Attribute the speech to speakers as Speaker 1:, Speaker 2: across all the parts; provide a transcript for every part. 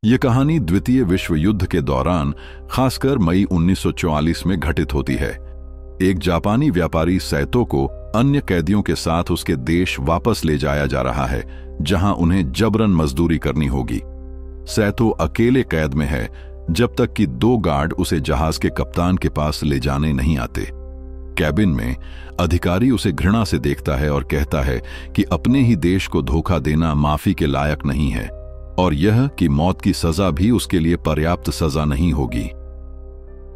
Speaker 1: ये कहानी द्वितीय विश्व युद्ध के दौरान खासकर मई 1944 में घटित होती है। एक जापानी व्यापारी सैतो को अन्य कैदियों के साथ उसके देश वापस ले जाया जा रहा है, जहां उन्हें जबरन मजदूरी करनी होगी। सैतो अकेले कैद में है जब तक कि 2 गार्ड उसे जहाज के कप्तान के पास ले जाने नहीं आते। कैबिन में अधिकारी उसे घृणा से देखता है और कहता है कि अपने ही देश को धोखा देना माफी के लायक नहीं है और यह कि मौत की सजा भी उसके लिए पर्याप्त सजा नहीं होगी।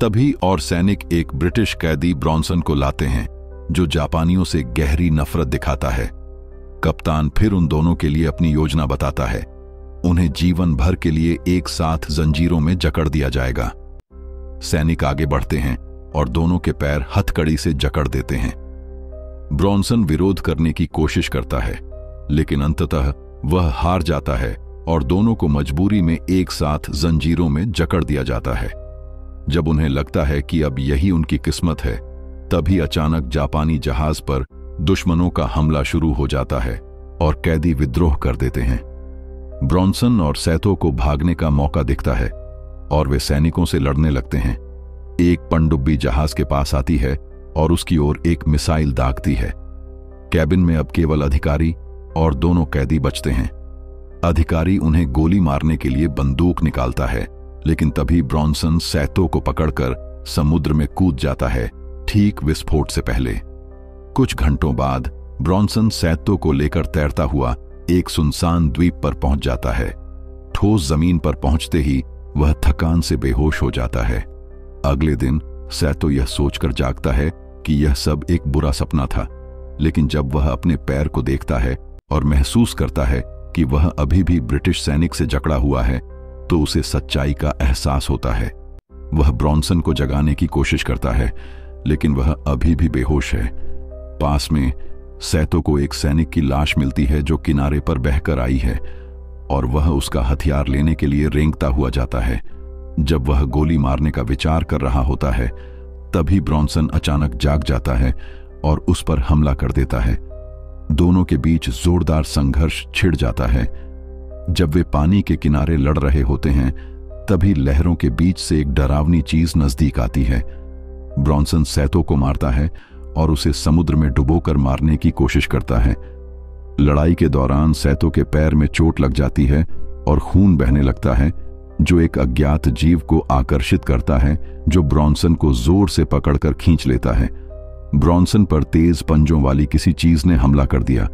Speaker 1: तभी और सैनिक एक ब्रिटिश कैदी ब्रॉन्सन को लाते हैं जो जापानियों से गहरी नफरत दिखाता है। कप्तान फिर उन दोनों के लिए अपनी योजना बताता है। उन्हें जीवन भर के लिए एक साथ जंजीरों में जकड़ दिया जाएगा। सैनिक आगे बढ़ते हैं और दोनों के पैर हथकड़ी से जकड़ देते हैं। ब्रॉन्सन विरोध करने की कोशिश करता है, लेकिन अंततः वह हार जाता है और दोनों को मजबूरी में एक साथ जंजीरों में जकड़ दिया जाता है। जब उन्हें लगता है कि अब यही उनकी किस्मत है, तभी अचानक जापानी जहाज पर दुश्मनों का हमला शुरू हो जाता है और कैदी विद्रोह कर देते हैं। ब्रॉन्सन और सैतो को भागने का मौका दिखता है और वे सैनिकों से लड़ने लगते हैं। एक पनडुब्बी जहाज के पास आती है और उसकी ओर एक मिसाइल दागती है। कैबिन में अब केवल अधिकारी और दोनों कैदी बचते हैं। अधिकारी उन्हें गोली मारने के लिए बंदूक निकालता है, लेकिन तभी ब्रॉन्सन सैतो को पकड़कर समुद्र में कूद जाता है, ठीक विस्फोट से पहले। कुछ घंटों बाद ब्रॉन्सन सैतो को लेकर तैरता हुआ एक सुनसान द्वीप पर पहुंच जाता है। ठोस जमीन पर पहुंचते ही वह थकान से बेहोश हो जाता है। अगले दिन सैतो यह सोचकर जागता है कि यह सब एक बुरा सपना था, लेकिन जब वह अपने पैर को देखता है और महसूस करता है कि वह अभी भी ब्रिटिश सैनिक से जकड़ा हुआ है, तो उसे सच्चाई का एहसास होता है। वह ब्रॉन्सन को जगाने की कोशिश करता है, लेकिन वह अभी भी बेहोश है। पास में सैतो को एक सैनिक की लाश मिलती है जो किनारे पर बहकर आई है और वह उसका हथियार लेने के लिए रेंगता हुआ जाता है। जब वह गोली मारने का विचार कर रहा होता है, तभी ब्रॉन्सन अचानक जाग जाता है और उस पर हमला कर देता है। दोनों के बीच जोरदार संघर्ष छिड़ जाता है। जब वे पानी के किनारे लड़ रहे होते हैं, तभी लहरों के बीच से एक डरावनी चीज नजदीक आती है। ब्रॉन्सन सैतो को मारता है और उसे समुद्र में डुबोकर मारने की कोशिश करता है। लड़ाई के दौरान सैतो के पैर में चोट लग जाती है और खून बहने लगता है, जो एक अज्ञात जीव को आकर्षित करता है, जो ब्रॉन्सन को जोर से पकड़कर खींच लेता है। ब्रॉन्सन पर तेज पंजों वाली किसी चीज ने हमला कर दिया।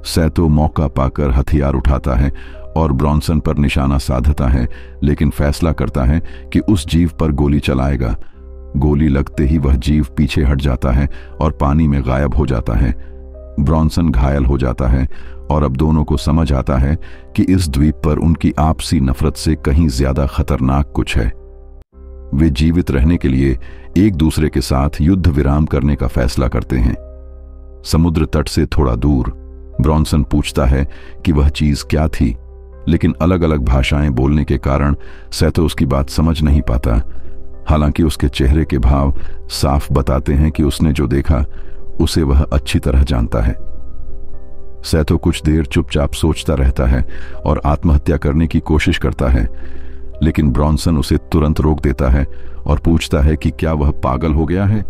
Speaker 1: सैतो मौका पाकर हथियार उठाता है और ब्रॉन्सन पर निशाना साधता है, लेकिन फैसला करता है कि उस जीव पर गोली चलाएगा। गोली लगते ही वह जीव पीछे हट जाता है और पानी में गायब हो जाता है। ब्रॉन्सन घायल हो जाता है और अब दोनों को समझ आता है कि इस द्वीप पर उनकी आपसी नफरत से कहीं ज्यादा खतरनाक कुछ है। वे जीवित रहने के लिए एक दूसरे के साथ युद्ध विराम करने का फैसला करते हैं। समुद्र तट से थोड़ा दूर ब्रॉन्सन पूछता है कि वह चीज क्या थी, लेकिन अलग अलग भाषाएं बोलने के कारण सैतो उसकी बात समझ नहीं पाता। हालांकि उसके चेहरे के भाव साफ बताते हैं कि उसने जो देखा उसे वह अच्छी तरह जानता है। सैतो कुछ देर चुपचाप सोचता रहता है और आत्महत्या करने की कोशिश करता है, लेकिन ब्रॉन्सन उसे तुरंत रोक देता है और पूछता है कि क्या वह पागल हो गया है।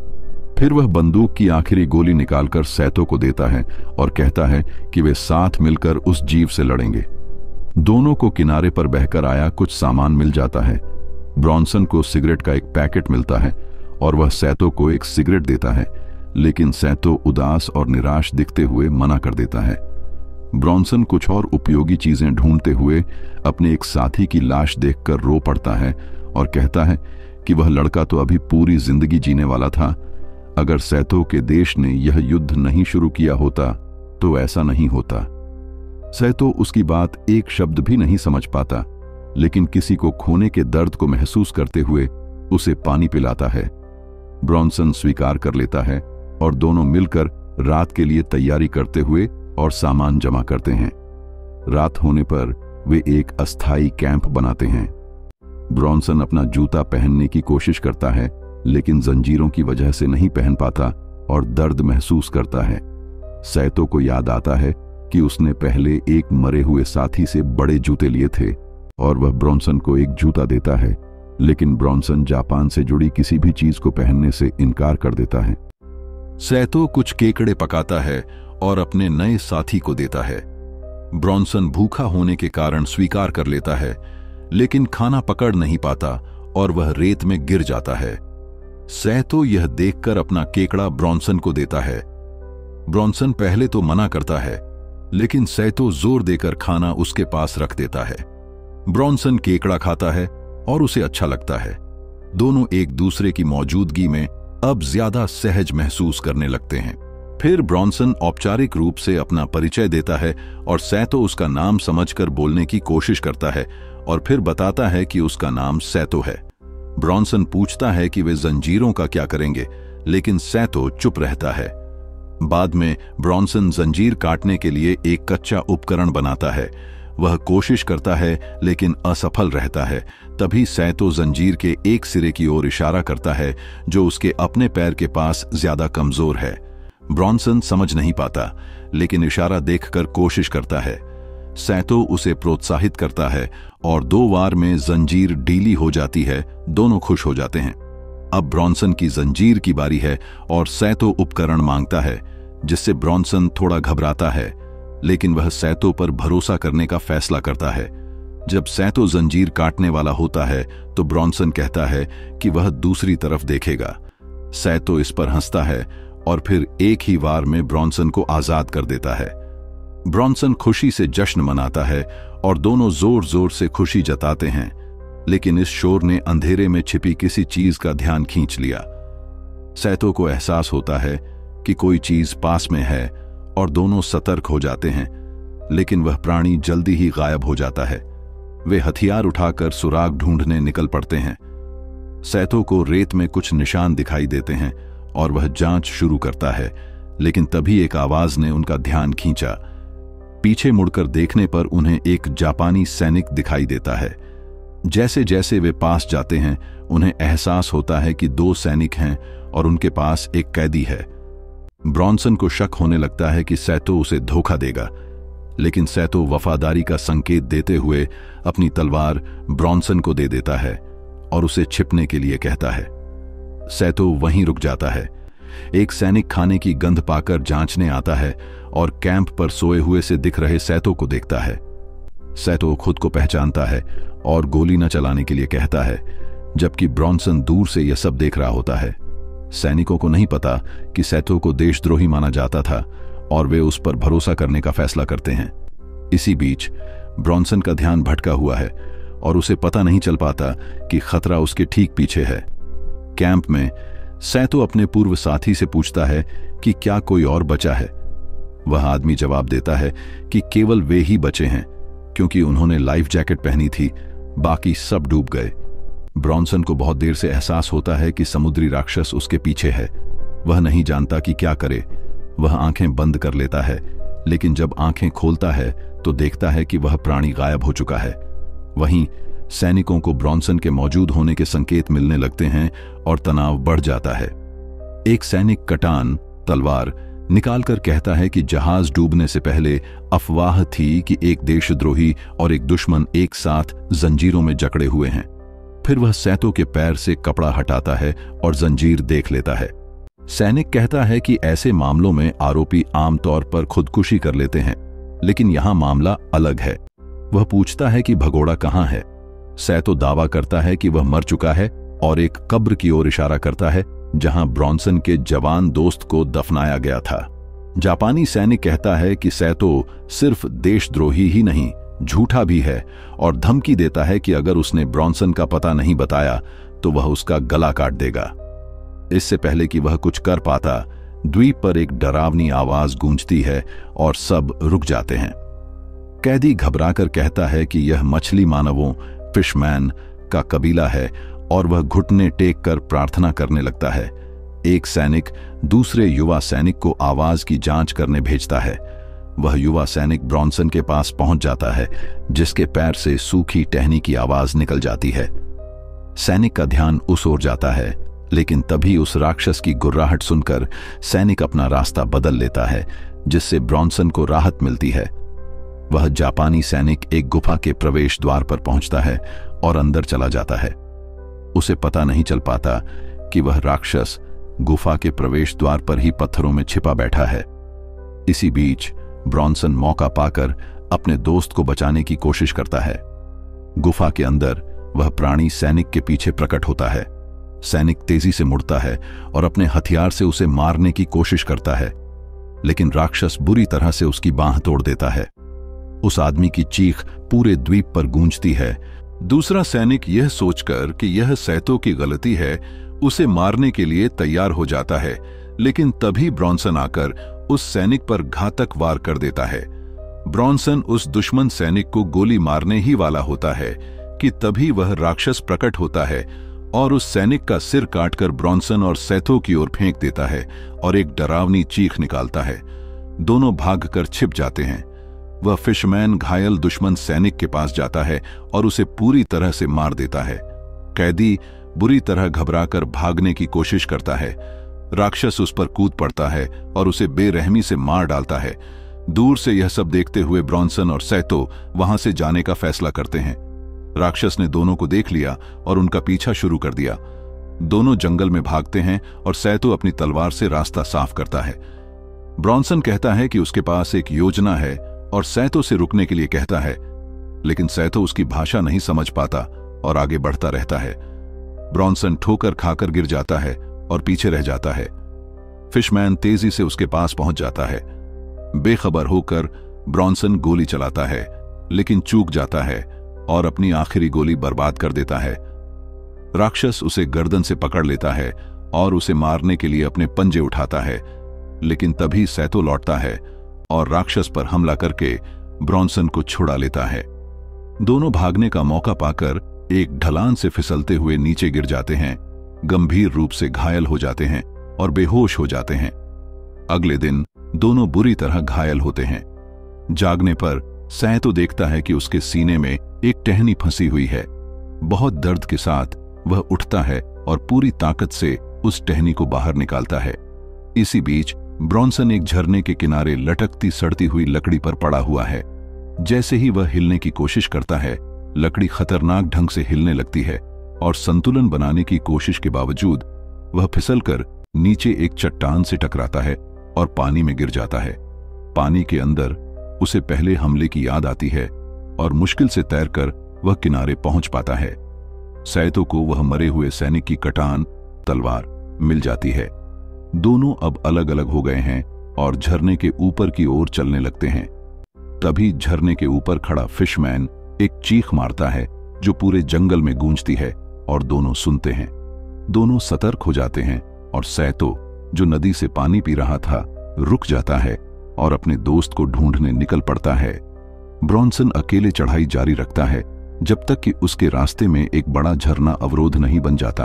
Speaker 1: फिर वह बंदूक की आखिरी गोली निकालकर सैतो को देता है और कहता है कि वे साथ मिलकर उस जीव से लड़ेंगे। दोनों को किनारे पर बहकर आया कुछ सामान मिल जाता है। ब्रॉन्सन को सिगरेट का एक पैकेट मिलता है और वह सैतो को एक सिगरेट देता है, लेकिन सैतो उदास और निराश दिखते हुए मना कर देता है। ब्रॉन्सन कुछ और उपयोगी चीजें ढूंढते हुए अपने एक साथी की लाश देखकर रो पड़ता है और कहता है कि वह लड़का तो अभी पूरी जिंदगी जीने वाला था। अगर सैतो के देश ने यह युद्ध नहीं शुरू किया होता तो ऐसा नहीं होता। सैतो उसकी बात एक शब्द भी नहीं समझ पाता, लेकिन किसी को खोने के दर्द को महसूस करते हुए उसे पानी पिलाता है। ब्रॉन्सन स्वीकार कर लेता है और दोनों मिलकर रात के लिए तैयारी करते हुए और सामान जमा करते हैं। रात होने पर वे एक अस्थायी कैंप बनाते हैं। ब्रॉन्सन अपना जूता पहनने की कोशिश करता है, लेकिन जंजीरों की वजह से नहीं पहन पाता और दर्द महसूस करता है। सैतो को याद आता है कि उसने पहले एक मरे हुए साथी से बड़े जूते लिए थे, और वह ब्रॉन्सन को एक जूता देता है, लेकिन ब्रॉन्सन जापान से जुड़ी किसी भी चीज को पहनने से इनकार कर देता है। सैतो कुछ केकड़े पकाता है और अपने नए साथी को देता है। ब्रॉन्सन भूखा होने के कारण स्वीकार कर लेता है, लेकिन खाना पकड़ नहीं पाता और वह रेत में गिर जाता है। सैतो यह देखकर अपना केकड़ा ब्रॉन्सन को देता है। ब्रॉन्सन पहले तो मना करता है, लेकिन सैतो जोर देकर खाना उसके पास रख देता है। ब्रॉन्सन केकड़ा खाता है और उसे अच्छा लगता है। दोनों एक दूसरे की मौजूदगी में अब ज्यादा सहज महसूस करने लगते हैं। फिर ब्रॉन्सन औपचारिक रूप से अपना परिचय देता है और सैतो उसका नाम समझकर बोलने की कोशिश करता है और फिर बताता है कि उसका नाम सैतो है। ब्रॉन्सन पूछता है कि वे जंजीरों का क्या करेंगे, लेकिन सैतो चुप रहता है। बाद में ब्रॉन्सन जंजीर काटने के लिए एक कच्चा उपकरण बनाता है। वह कोशिश करता है लेकिन असफल रहता है। तभी सैतो जंजीर के एक सिरे की ओर इशारा करता है, जो उसके अपने पैर के पास ज्यादा कमजोर है। ब्रॉन्सन समझ नहीं पाता, लेकिन इशारा देखकर कोशिश करता है। सैतो उसे प्रोत्साहित करता है और 2 बार में जंजीर ढीली हो जाती है। दोनों खुश हो जाते हैं। अब ब्रॉन्सन की जंजीर की बारी है और सैतो उपकरण मांगता है, जिससे ब्रॉन्सन थोड़ा घबराता है, लेकिन वह सैतो पर भरोसा करने का फैसला करता है। जब सैतो जंजीर काटने वाला होता है तो ब्रॉन्सन कहता है कि वह दूसरी तरफ देखेगा। सैतो इस पर हंसता है और फिर एक ही वार में ब्रॉन्सन को आजाद कर देता है। ब्रॉन्सन खुशी से जश्न मनाता है और दोनों जोर जोर से खुशी जताते हैं, लेकिन इस शोर ने अंधेरे में छिपी किसी चीज का ध्यान खींच लिया। सैतो को एहसास होता है कि कोई चीज पास में है और दोनों सतर्क हो जाते हैं, लेकिन वह प्राणी जल्दी ही गायब हो जाता है। वे हथियार उठाकर सुराग ढूंढने निकल पड़ते हैं। सैतो को रेत में कुछ निशान दिखाई देते हैं और वह जांच शुरू करता है, लेकिन तभी एक आवाज ने उनका ध्यान खींचा। पीछे मुड़कर देखने पर उन्हें एक जापानी सैनिक दिखाई देता है। जैसे जैसे वे पास जाते हैं, उन्हें एहसास होता है कि 2 सैनिक हैं और उनके पास एक कैदी है। ब्रॉन्सन को शक होने लगता है कि सैतो उसे धोखा देगा, लेकिन सैतो वफादारी का संकेत देते हुए अपनी तलवार ब्रॉन्सन को दे देता है और उसे छिपने के लिए कहता है। सैतो वहीं रुक जाता है। एक सैनिक खाने की गंध पाकर जांचने आता है और कैंप पर सोए हुए से दिख रहे सैतो को देखता है। सैतो खुद को पहचानता है और गोली न चलाने के लिए कहता है, जबकि ब्रॉन्सन दूर से यह सब देख रहा होता है। सैनिकों को नहीं पता कि सैतो को देशद्रोही माना जाता था और वे उस पर भरोसा करने का फैसला करते हैं। इसी बीच ब्रॉन्सन का ध्यान भटका हुआ है और उसे पता नहीं चल पाता कि खतरा उसके ठीक पीछे है। कैंप में सैतो अपने पूर्व साथी से पूछता है कि क्या कोई और बचा है। वह आदमी जवाब देता है कि केवल वे ही बचे हैं, क्योंकि उन्होंने लाइफ जैकेट पहनी थी, बाकी सब डूब गए। ब्रॉन्सन को बहुत देर से एहसास होता है कि समुद्री राक्षस उसके पीछे है। वह नहीं जानता कि क्या करे। वह आंखें बंद कर लेता है, लेकिन जब आंखें खोलता है तो देखता है कि वह प्राणी गायब हो चुका है। वहीं सैनिकों को ब्रॉन्सन के मौजूद होने के संकेत मिलने लगते हैं और तनाव बढ़ जाता है। एक सैनिक कटान तलवार निकालकर कहता है कि जहाज डूबने से पहले अफवाह थी कि एक देशद्रोही और एक दुश्मन एक साथ जंजीरों में जकड़े हुए हैं। फिर वह सैतो के पैर से कपड़ा हटाता है और जंजीर देख लेता है। सैनिक कहता है कि ऐसे मामलों में आरोपी आमतौर पर खुदकुशी कर लेते हैं, लेकिन यहां मामला अलग है। वह पूछता है कि भगोड़ा कहां है। सैतो दावा करता है कि वह मर चुका है और एक कब्र की ओर इशारा करता है, जहां ब्रॉन्सन के जवान दोस्त को दफनाया गया था। जापानी सैनिक कहता है कि सैतो सिर्फ देशद्रोही ही नहीं, झूठा भी है और धमकी देता है कि अगर उसने ब्रॉन्सन का पता नहीं बताया तो वह उसका गला काट देगा। इससे पहले कि वह कुछ कर पाता, द्वीप पर एक डरावनी आवाज गूंजती है और सब रुक जाते हैं। कैदी घबराकर कहता है कि यह मछली मानवों फिशमैन का कबीला है और वह घुटने टेक कर प्रार्थना करने लगता है। एक सैनिक दूसरे युवा सैनिक को आवाज की जांच करने भेजता है। वह युवा सैनिक ब्रॉन्सन के पास पहुंच जाता है, जिसके पैर से सूखी टहनी की आवाज निकल जाती है। सैनिक का ध्यान उस ओर जाता है, लेकिन तभी उस राक्षस की गुर्राहट सुनकर सैनिक अपना रास्ता बदल लेता है, जिससे ब्रॉन्सन को राहत मिलती है। वह जापानी सैनिक एक गुफा के प्रवेश द्वार पर पहुंचता है और अंदर चला जाता है। उसे पता नहीं चल पाता कि वह राक्षस गुफा के प्रवेश द्वार पर ही पत्थरों में छिपा बैठा है। इसी बीच ब्रॉन्सन मौका पाकर अपने दोस्त को बचाने की कोशिश करता है। गुफा के अंदर वह प्राणी सैनिक के पीछे प्रकट होता है। सैनिक तेजी से मुड़ता है और अपने हथियार से उसे मारने की कोशिश करता है, लेकिन राक्षस बुरी तरह से उसकी बांह तोड़ देता है। उस आदमी की चीख पूरे द्वीप पर गूंजती है। दूसरा सैनिक यह सोचकर कि यह सैतो की गलती है, उसे मारने के लिए तैयार हो जाता है, लेकिन तभी ब्रॉन्सन आकर उस सैनिक पर घातक वार कर देता है। ब्रॉन्सन उस दुश्मन सैनिक को गोली मारने ही वाला होता है कि तभी वह राक्षस प्रकट होता है और उस सैनिक का सिर काटकर ब्रॉन्सन और सैतो की ओर फेंक देता है और एक डरावनी चीख निकालता है। दोनों भागकर छिप जाते हैं। वह फिशमैन घायल दुश्मन सैनिक के पास जाता है और उसे पूरी तरह से मार देता है। कैदी बुरी तरह घबराकर भागने की कोशिश करता है। राक्षस उस पर कूद पड़ता है और उसे बेरहमी से मार डालता है। दूर से यह सब देखते हुए ब्रॉन्सन और सैतो वहां से जाने का फैसला करते हैं। राक्षस ने दोनों को देख लिया और उनका पीछा शुरू कर दिया। दोनों जंगल में भागते हैं और सैतो अपनी तलवार से रास्ता साफ करता है। ब्रॉन्सन कहता है कि उसके पास एक योजना है और सैतो से रुकने के लिए कहता है, लेकिन सैतो उसकी भाषा नहीं समझ पाता और आगे बढ़ता रहता है। ब्रॉन्सन ठोकर खाकर गिर जाता है और पीछे रह जाता है। फिशमैन तेजी से उसके पास पहुंच जाता है। बेखबर होकर ब्रॉन्सन गोली चलाता है, लेकिन चूक जाता है और अपनी आखिरी गोली बर्बाद कर देता है। राक्षस उसे गर्दन से पकड़ लेता है और उसे मारने के लिए अपने पंजे उठाता है, लेकिन तभी सैतो लौटता है और राक्षस पर हमला करके ब्रॉन्सन को छुड़ा लेता है। दोनों भागने का मौका पाकर एक ढलान से फिसलते हुए नीचे गिर जाते हैं, गंभीर रूप से घायल हो जाते हैं और बेहोश हो जाते हैं। अगले दिन दोनों बुरी तरह घायल होते हैं। जागने पर सैतो देखता है कि उसके सीने में एक टहनी फंसी हुई है। बहुत दर्द के साथ वह उठता है और पूरी ताकत से उस टहनी को बाहर निकालता है। इसी बीच ब्रॉन्सन एक झरने के किनारे लटकती सड़ती हुई लकड़ी पर पड़ा हुआ है। जैसे ही वह हिलने की कोशिश करता है, लकड़ी खतरनाक ढंग से हिलने लगती है और संतुलन बनाने की कोशिश के बावजूद वह फिसलकर नीचे एक चट्टान से टकराता है और पानी में गिर जाता है। पानी के अंदर उसे पहले हमले की याद आती है और मुश्किल से तैरकर वह किनारे पहुंच पाता है। सैतो को वह मरे हुए सैनिक की कटान तलवार मिल जाती है। दोनों अब अलग अलग हो गए हैं और झरने के ऊपर की ओर चलने लगते हैं। तभी झरने के ऊपर खड़ा फिशमैन एक चीख मारता है जो पूरे जंगल में गूंजती है और दोनों सुनते हैं। दोनों सतर्क हो जाते हैं और सैतो, जो नदी से पानी पी रहा था, रुक जाता है और अपने दोस्त को ढूंढने निकल पड़ता है। ब्रॉन्सन अकेले चढ़ाई जारी रखता है जब तक कि उसके रास्ते में एक बड़ा झरना अवरोध नहीं बन जाता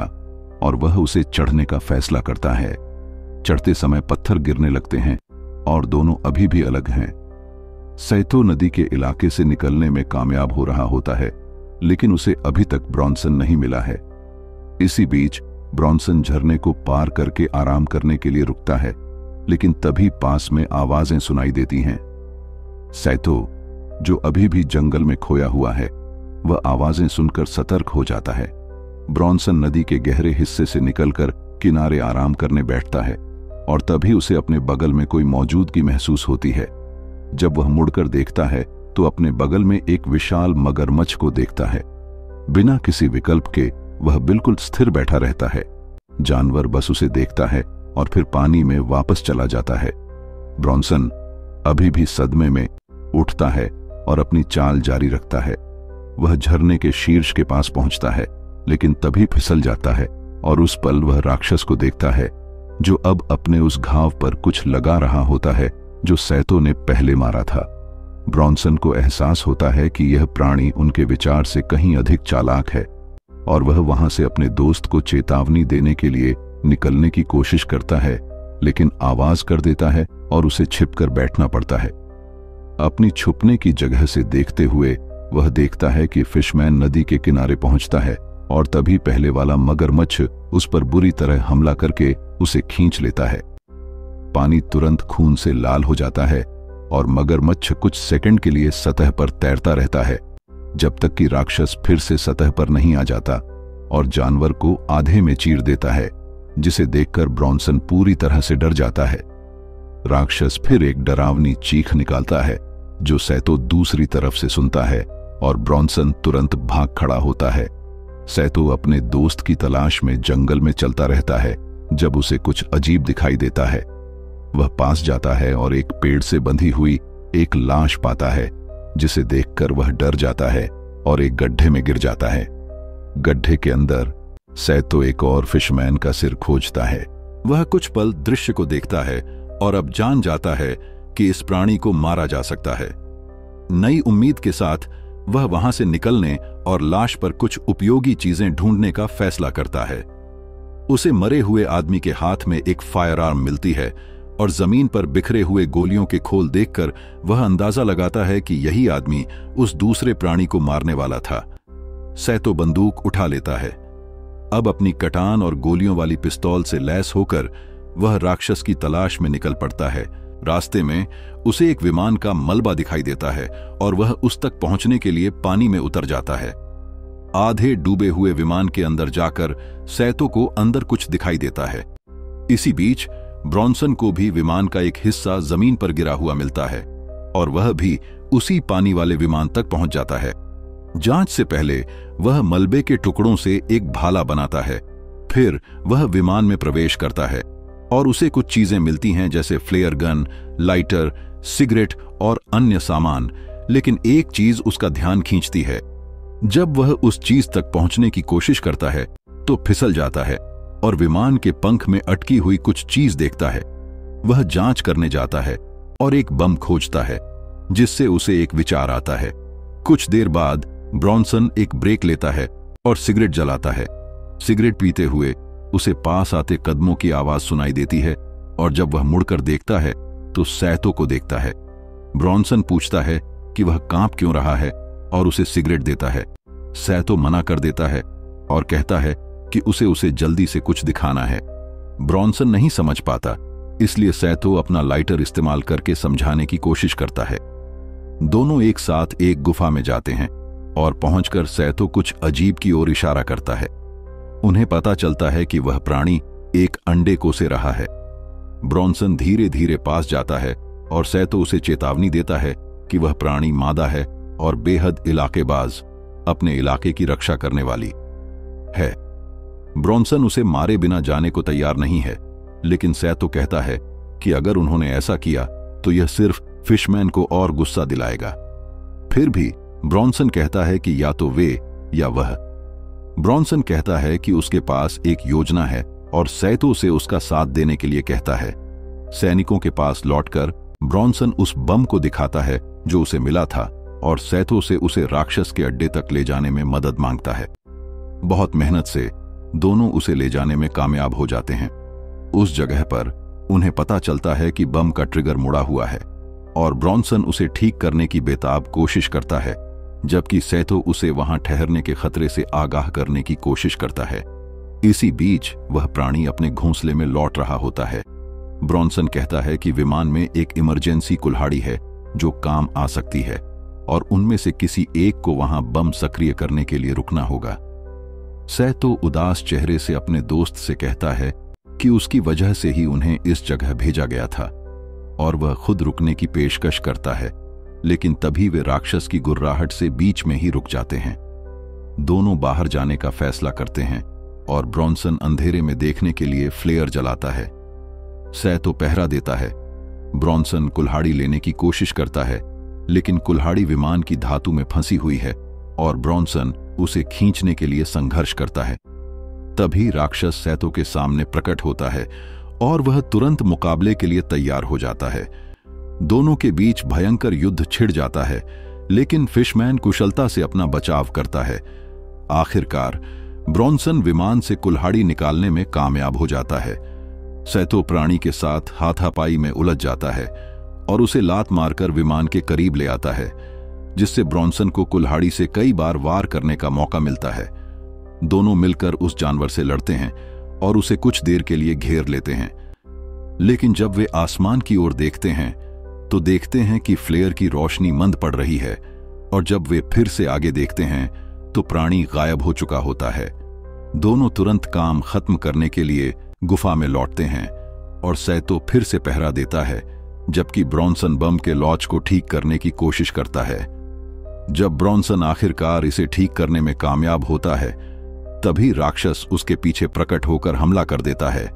Speaker 1: और वह उसे चढ़ने का फैसला करता है। चढ़ते समय पत्थर गिरने लगते हैं और दोनों अभी भी अलग हैं। सैतो नदी के इलाके से निकलने में कामयाब हो रहा होता है, लेकिन उसे अभी तक ब्रॉन्सन नहीं मिला है। इसी बीच ब्रॉन्सन झरने को पार करके आराम करने के लिए रुकता है, लेकिन तभी पास में आवाजें सुनाई देती हैं। सैतो, जो अभी भी जंगल में खोया हुआ है, वह आवाजें सुनकर सतर्क हो जाता है। ब्रॉन्सन नदी के गहरे हिस्से से निकलकर किनारे आराम करने बैठता है और तभी उसे अपने बगल में कोई मौजूदगी महसूस होती है। जब वह मुड़कर देखता है तो अपने बगल में एक विशाल मगरमच्छ को देखता है। बिना किसी विकल्प के वह बिल्कुल स्थिर बैठा रहता है। जानवर बस उसे देखता है और फिर पानी में वापस चला जाता है। ब्रॉन्सन अभी भी सदमे में उठता है और अपनी चाल जारी रखता है। वह झरने के शीर्ष के पास पहुंचता है, लेकिन तभी फिसल जाता है और उस पल वह राक्षस को देखता है जो अब अपने उस घाव पर कुछ लगा रहा होता है जो सैतो ने पहले मारा था। ब्रॉन्सन को एहसास होता है कि यह प्राणी उनके विचार से कहीं अधिक चालाक है और वह वहां से अपने दोस्त को चेतावनी देने के लिए निकलने की कोशिश करता है, लेकिन आवाज कर देता है और उसे छिपकर बैठना पड़ता है। अपनी छुपने की जगह से देखते हुए वह देखता है कि फिशमैन नदी के किनारे पहुंचता है और तभी पहले वाला मगरमच्छ उस पर बुरी तरह हमला करके उसे खींच लेता है। पानी तुरंत खून से लाल हो जाता है और मगरमच्छ कुछ सेकंड के लिए सतह पर तैरता रहता है, जब तक कि राक्षस फिर से सतह पर नहीं आ जाता और जानवर को आधे में चीर देता है, जिसे देखकर ब्रॉन्सन पूरी तरह से डर जाता है। राक्षस फिर एक डरावनी चीख निकालता है, जो सैतो दूसरी तरफ से सुनता है और ब्रॉन्सन तुरंत भाग खड़ा होता है। सैतो अपने दोस्त की तलाश में जंगल में चलता रहता है जब उसे कुछ अजीब दिखाई देता है। वह पास जाता है और एक पेड़ से बंधी हुई एक लाश पाता है, जिसे देखकर वह डर जाता है और एक गड्ढे में गिर जाता है। गड्ढे के अंदर सैतो एक और फिशमैन का सिर खोजता है। वह कुछ पल दृश्य को देखता है और अब जान जाता है कि इस प्राणी को मारा जा सकता है। नई उम्मीद के साथ वह वहां से निकलने और लाश पर कुछ उपयोगी चीजें ढूंढने का फैसला करता है। उसे मरे हुए आदमी के हाथ में एक फायर आर्म मिलती है और जमीन पर बिखरे हुए गोलियों के खोल देखकर वह अंदाजा लगाता है कि यही आदमी उस दूसरे प्राणी को मारने वाला था। सैतो बंदूक उठा लेता है। अब अपनी कटान और गोलियों वाली पिस्तौल से लैस होकर वह राक्षस की तलाश में निकल पड़ता है। रास्ते में उसे एक विमान का मलबा दिखाई देता है और वह उस तक पहुंचने के लिए पानी में उतर जाता है। आधे डूबे हुए विमान के अंदर जाकर सैतो को अंदर कुछ दिखाई देता है। इसी बीच ब्रॉन्सन को भी विमान का एक हिस्सा जमीन पर गिरा हुआ मिलता है और वह भी उसी पानी वाले विमान तक पहुंच जाता है। जांच से पहले वह मलबे के टुकड़ों से एक भाला बनाता है। फिर वह विमान में प्रवेश करता है और उसे कुछ चीजें मिलती हैं, जैसे फ्लेयर गन, लाइटर, सिगरेट और अन्य सामान। लेकिन एक चीज उसका ध्यान खींचती है। जब वह उस चीज तक पहुंचने की कोशिश करता है तो फिसल जाता है और विमान के पंख में अटकी हुई कुछ चीज देखता है। वह जांच करने जाता है और एक बम खोजता है, जिससे उसे एक विचार आता है। कुछ देर बाद ब्रॉन्सन एक ब्रेक लेता है और सिगरेट जलाता है। सिगरेट पीते हुए उसे पास आते कदमों की आवाज सुनाई देती है और जब वह मुड़कर देखता है तो सैतो को देखता है। ब्रॉन्सन पूछता है कि वह कांप क्यों रहा है और उसे सिगरेट देता है। सैतो मना कर देता है और कहता है कि उसे जल्दी से कुछ दिखाना है। ब्रॉन्सन नहीं समझ पाता, इसलिए सैतो अपना लाइटर इस्तेमाल करके समझाने की कोशिश करता है। दोनों एक साथ एक गुफा में जाते हैं और पहुंचकर सैतो कुछ अजीब की ओर इशारा करता है। उन्हें पता चलता है कि वह प्राणी एक अंडे को से रहा है। ब्रॉन्सन धीरे धीरे पास जाता है और सैतो उसे चेतावनी देता है कि वह प्राणी मादा है और बेहद इलाकेबाज, अपने इलाके की रक्षा करने वाली है। ब्रॉन्सन उसे मारे बिना जाने को तैयार नहीं है, लेकिन सैतो कहता है कि अगर उन्होंने ऐसा किया तो यह सिर्फ फिशमैन को और गुस्सा दिलाएगा। फिर भी ब्रॉन्सन कहता है कि या तो वे या वह। ब्रॉन्सन कहता है कि उसके पास एक योजना है और सैतो से उसका साथ देने के लिए कहता है। सैनिकों के पास लौटकर ब्रॉन्सन उस बम को दिखाता है जो उसे मिला था और सैतो से उसे राक्षस के अड्डे तक ले जाने में मदद मांगता है। बहुत मेहनत से दोनों उसे ले जाने में कामयाब हो जाते हैं। उस जगह पर उन्हें पता चलता है कि बम का ट्रिगर मुड़ा हुआ है और ब्रॉन्सन उसे ठीक करने की बेताब कोशिश करता है, जबकि सैतो उसे वहां ठहरने के खतरे से आगाह करने की कोशिश करता है। इसी बीच वह प्राणी अपने घोंसले में लौट रहा होता है। ब्रॉन्सन कहता है कि विमान में एक इमरजेंसी कुल्हाड़ी है जो काम आ सकती है और उनमें से किसी एक को वहां बम सक्रिय करने के लिए रुकना होगा। सैतो उदास चेहरे से अपने दोस्त से कहता है कि उसकी वजह से ही उन्हें इस जगह भेजा गया था और वह खुद रुकने की पेशकश करता है, लेकिन तभी वे राक्षस की गुर्राहट से बीच में ही रुक जाते हैं। दोनों बाहर जाने का फैसला करते हैं और ब्रॉन्सन अंधेरे में देखने के लिए फ्लेयर जलाता है। सैतो पहरा देता है। ब्रॉन्सन कुल्हाड़ी लेने की कोशिश करता है, लेकिन कुल्हाड़ी विमान की धातु में फंसी हुई है और ब्रॉन्सन उसे खींचने के लिए संघर्ष करता है। तभी राक्षस सैतो के सामने प्रकट होता है और वह तुरंत मुकाबले के लिए तैयार हो जाता है। दोनों के बीच भयंकर युद्ध छिड़ जाता है, लेकिन फिशमैन कुशलता से अपना बचाव करता है। आखिरकार ब्रॉन्सन विमान से कुल्हाड़ी निकालने में कामयाब हो जाता है। सैतो प्राणी के साथ हाथापाई में उलझ जाता है और उसे लात मारकर विमान के करीब ले आता है, जिससे ब्रॉन्सन को कुल्हाड़ी से कई बार वार करने का मौका मिलता है। दोनों मिलकर उस जानवर से लड़ते हैं और उसे कुछ देर के लिए घेर लेते हैं, लेकिन जब वे आसमान की ओर देखते हैं तो देखते हैं कि फ्लेयर की रोशनी मंद पड़ रही है, और जब वे फिर से आगे देखते हैं तो प्राणी गायब हो चुका होता है। दोनों तुरंत काम खत्म करने के लिए गुफा में लौटते हैं और सैतो फिर से पहरा देता है, जबकि ब्रॉन्सन बम के लॉन्च को ठीक करने की कोशिश करता है। जब ब्रॉन्सन आखिरकार इसे ठीक करने में कामयाब होता है, तभी राक्षस उसके पीछे प्रकट होकर हमला कर देता है,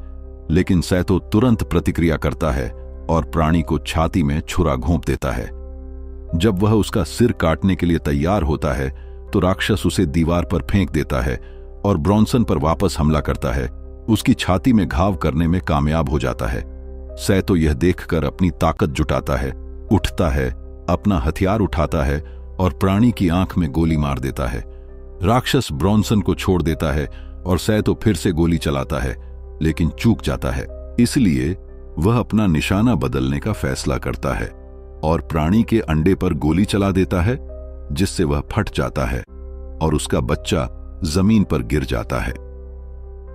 Speaker 1: लेकिन सैतो तुरंत प्रतिक्रिया करता है और प्राणी को छाती में छुरा घोंप देता है। जब वह उसका सिर काटने के लिए तैयार होता है तो राक्षस उसे दीवार पर फेंक देता है और ब्रॉन्सन पर वापस हमला करता है। उसकी छाती में घाव करने में कामयाब हो जाता है। सैतो यह देखकर अपनी ताकत जुटाता है, उठता है, अपना हथियार उठाता है और प्राणी की आंख में गोली मार देता है। राक्षस ब्रॉन्सन को छोड़ देता है और सैतो फिर से गोली चलाता है, लेकिन चूक जाता है। इसलिए वह अपना निशाना बदलने का फैसला करता है और प्राणी के अंडे पर गोली चला देता है, जिससे वह फट जाता है और उसका बच्चा जमीन पर गिर जाता है।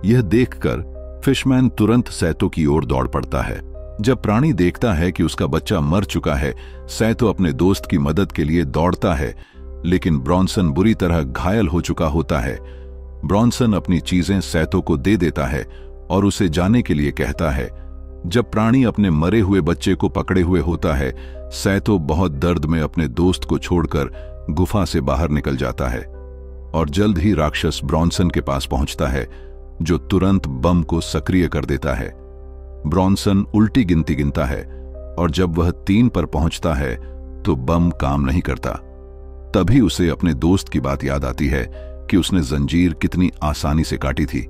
Speaker 1: यह देखकर फिशमैन तुरंत सैतो की ओर दौड़ पड़ता है। जब प्राणी देखता है कि उसका बच्चा मर चुका है, सैतो अपने दोस्त की मदद के लिए दौड़ता है, लेकिन ब्रॉन्सन बुरी तरह घायल हो चुका होता है। ब्रॉन्सन अपनी चीजें सैतो को दे देता है और उसे जाने के लिए कहता है। जब प्राणी अपने मरे हुए बच्चे को पकड़े हुए होता है, सैतो बहुत दर्द में अपने दोस्त को छोड़कर गुफा से बाहर निकल जाता है और जल्द ही राक्षस ब्रॉन्सन के पास पहुंचता है, जो तुरंत बम को सक्रिय कर देता है। ब्रॉन्सन उल्टी गिनती गिनता है और जब वह 3 पर पहुंचता है तो बम काम नहीं करता। तभी उसे अपने दोस्त की बात याद आती है कि उसने जंजीर कितनी आसानी से काटी थी।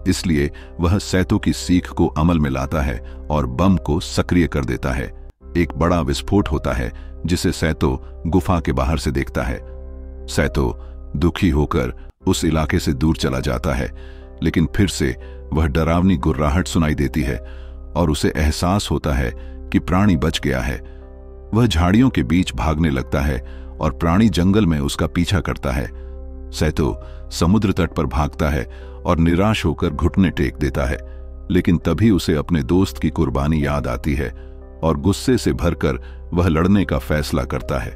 Speaker 1: इसलिए वह सैतो की सीख को अमल में लाता है और बम को सक्रिय कर देता है। एक बड़ा विस्फोट होता है, जिसे सैतो गुफा के बाहर से देखता है। सैतो दुखी होकर उस इलाके से दूर चला जाता है, लेकिन फिर से वह डरावनी गुर्राहट सुनाई देती है और उसे एहसास होता है कि प्राणी बच गया है। वह झाड़ियों के बीच भागने लगता है और प्राणी जंगल में उसका पीछा करता है। सैतो समुद्र तट पर भागता है और निराश होकर घुटने टेक देता है, लेकिन तभी उसे अपने दोस्त की कुर्बानी याद आती है और गुस्से से भरकर वह लड़ने का फैसला करता है।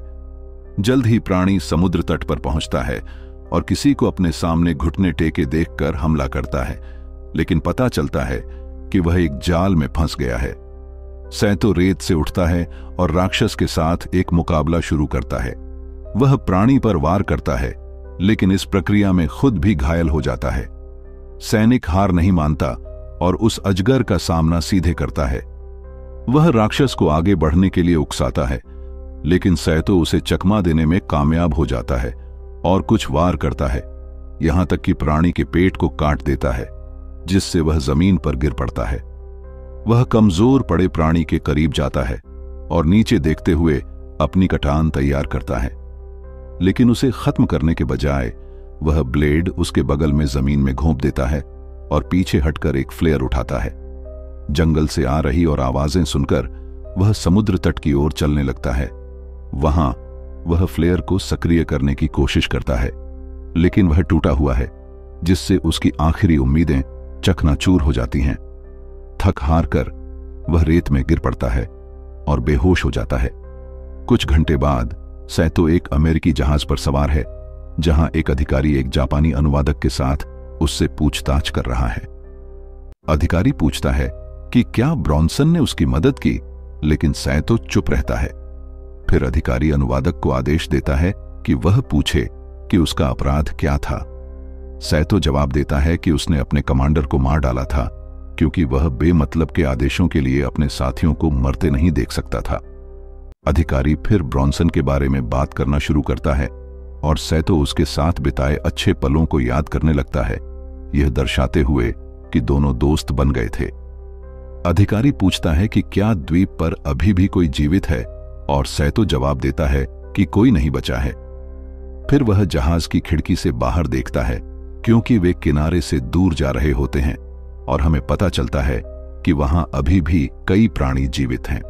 Speaker 1: जल्द ही प्राणी समुद्र तट पर पहुंचता है और किसी को अपने सामने घुटने टेके देखकर हमला करता है, लेकिन पता चलता है कि वह एक जाल में फंस गया है। सैतो रेत से उठता है और राक्षस के साथ एक मुकाबला शुरू करता है। वह प्राणी पर वार करता है, लेकिन इस प्रक्रिया में खुद भी घायल हो जाता है। सैनिक हार नहीं मानता और उस अजगर का सामना सीधे करता है। वह राक्षस को आगे बढ़ने के लिए उकसाता है, लेकिन सैतो उसे चकमा देने में कामयाब हो जाता है और कुछ वार करता है, यहां तक कि प्राणी के पेट को काट देता है, जिससे वह जमीन पर गिर पड़ता है। वह कमजोर पड़े प्राणी के करीब जाता है और नीचे देखते हुए अपनी कटान तैयार करता है, लेकिन उसे खत्म करने के बजाय वह ब्लेड उसके बगल में जमीन में घोंप देता है और पीछे हटकर एक फ्लेयर उठाता है। जंगल से आ रही और आवाजें सुनकर वह समुद्र तट की ओर चलने लगता है। वहां वह फ्लेयर को सक्रिय करने की कोशिश करता है, लेकिन वह टूटा हुआ है, जिससे उसकी आखिरी उम्मीदें चकनाचूर हो जाती हैं। थक हार कर वह रेत में गिर पड़ता है और बेहोश हो जाता है। कुछ घंटे बाद सैतो एक अमेरिकी जहाज पर सवार है, जहां एक अधिकारी एक जापानी अनुवादक के साथ उससे पूछताछ कर रहा है। अधिकारी पूछता है कि क्या ब्रॉन्सन ने उसकी मदद की, लेकिन सैतो चुप रहता है। फिर अधिकारी अनुवादक को आदेश देता है कि वह पूछे कि उसका अपराध क्या था। सैतो जवाब देता है कि उसने अपने कमांडर को मार डाला था, क्योंकि वह बेमतलब के आदेशों के लिए अपने साथियों को मरते नहीं देख सकता था। अधिकारी फिर ब्रॉन्सन के बारे में बात करना शुरू करता है और सैतो उसके साथ बिताए अच्छे पलों को याद करने लगता है, यह दर्शाते हुए कि दोनों दोस्त बन गए थे। अधिकारी पूछता है कि क्या द्वीप पर अभी भी कोई जीवित है, और सैतो जवाब देता है कि कोई नहीं बचा है। फिर वह जहाज की खिड़की से बाहर देखता है, क्योंकि वे किनारे से दूर जा रहे होते हैं और हमें पता चलता है कि वहां अभी भी कई प्राणी जीवित हैं।